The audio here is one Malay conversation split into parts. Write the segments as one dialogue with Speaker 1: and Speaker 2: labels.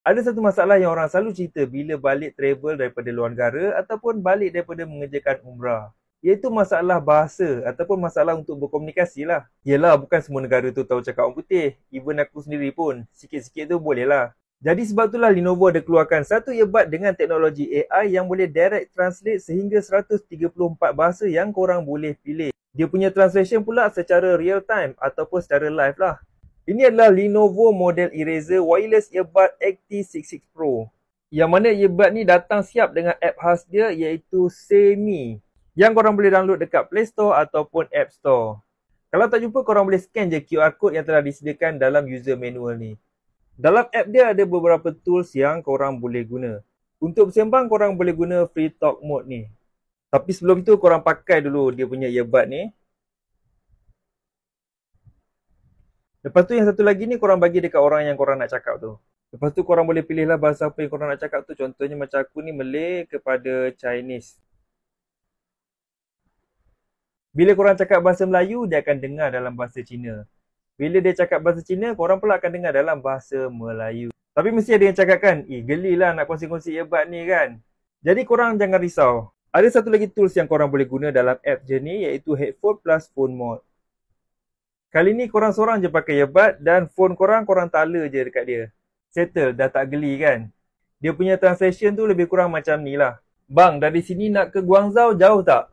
Speaker 1: Ada satu masalah yang orang selalu cerita bila balik travel daripada luar negara ataupun balik daripada mengerjakan umrah, iaitu masalah bahasa ataupun masalah untuk berkomunikasi lah. Yelah, bukan semua negara tu tahu cakap orang putih. Even aku sendiri pun, sikit-sikit tu boleh lah. Jadi sebab itulah Lenovo ada keluarkan satu earbud dengan teknologi AI yang boleh direct translate sehingga 134 bahasa yang korang boleh pilih. Dia punya translation pula secara real time ataupun secara live lah. Ini adalah Lenovo model Eraser Wireless Earbud XT66 Pro. Yang mana earbud ni datang siap dengan app khas dia iaitu Semi, yang korang boleh download dekat Play Store ataupun App Store. Kalau tak jumpa, korang boleh scan je QR code yang telah disediakan dalam user manual ni. Dalam app dia ada beberapa tools yang korang boleh guna. Untuk bersembang, korang boleh guna Free Talk Mode ni. Tapi sebelum tu, korang pakai dulu dia punya earbud ni. Lepas tu yang satu lagi ni korang bagi dekat orang yang korang nak cakap tu. Lepas tu korang boleh pilih lah bahasa apa yang korang nak cakap tu. Contohnya macam aku ni Malay kepada Chinese. Bila korang cakap bahasa Melayu, dia akan dengar dalam bahasa Cina. Bila dia cakap bahasa Cina, korang pula akan dengar dalam bahasa Melayu. Tapi mesti ada yang cakap kan, gelilah nak kongsi-kongsi earbud ni kan. Jadi korang jangan risau. Ada satu lagi tools yang korang boleh guna dalam app je ni, iaitu Headphone plus Phone Mode. Kali ni korang seorang je pakai earbud dan phone korang tala je dekat dia. Settle, dah tak geli kan? Dia punya translation tu lebih kurang macam ni lah. Bang, dari sini nak ke Guangzhou jauh tak?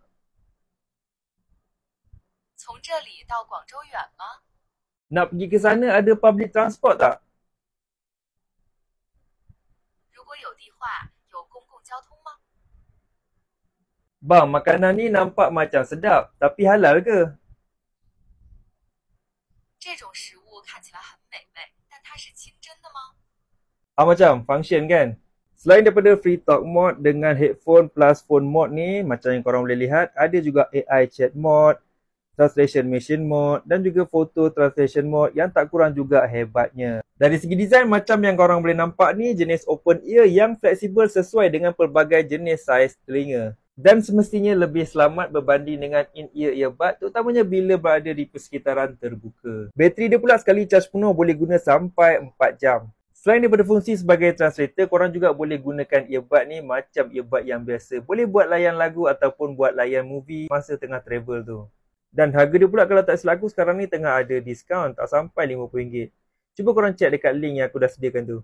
Speaker 2: 从这里到广州远吗？
Speaker 1: Nak pergi ke sana ada public transport tak?
Speaker 2: 如果有的话，有公共交通吗？
Speaker 1: Bang, makanan ni nampak macam sedap, tapi halal ke?
Speaker 2: 这种食物看起来很美味，但它是清真的吗？
Speaker 1: Macam function kan? Selain daripada Free Talk Mode dengan Headphone plus Phone Mode ni, macam yang korang boleh lihat, ada juga AI Chat Mode, Translation Machine Mode dan juga Photo Translation Mode yang tak kurang juga hebatnya. Dari segi design, macam yang korang boleh nampak ni, jenis open ear yang fleksibel sesuai dengan pelbagai jenis saiz telinga. Dan semestinya lebih selamat berbanding dengan in-ear earbud, terutamanya bila berada di persekitaran terbuka. Bateri dia pula sekali charge penuh boleh guna sampai 4 jam. Selain daripada fungsi sebagai translator, korang juga boleh gunakan earbud ni macam earbud yang biasa. Boleh buat layan lagu ataupun buat layan movie masa tengah travel tu. Dan harga dia pula kalau tak silap aku sekarang ni tengah ada diskaun tak sampai RM50. Cuba korang check dekat link yang aku dah sediakan tu.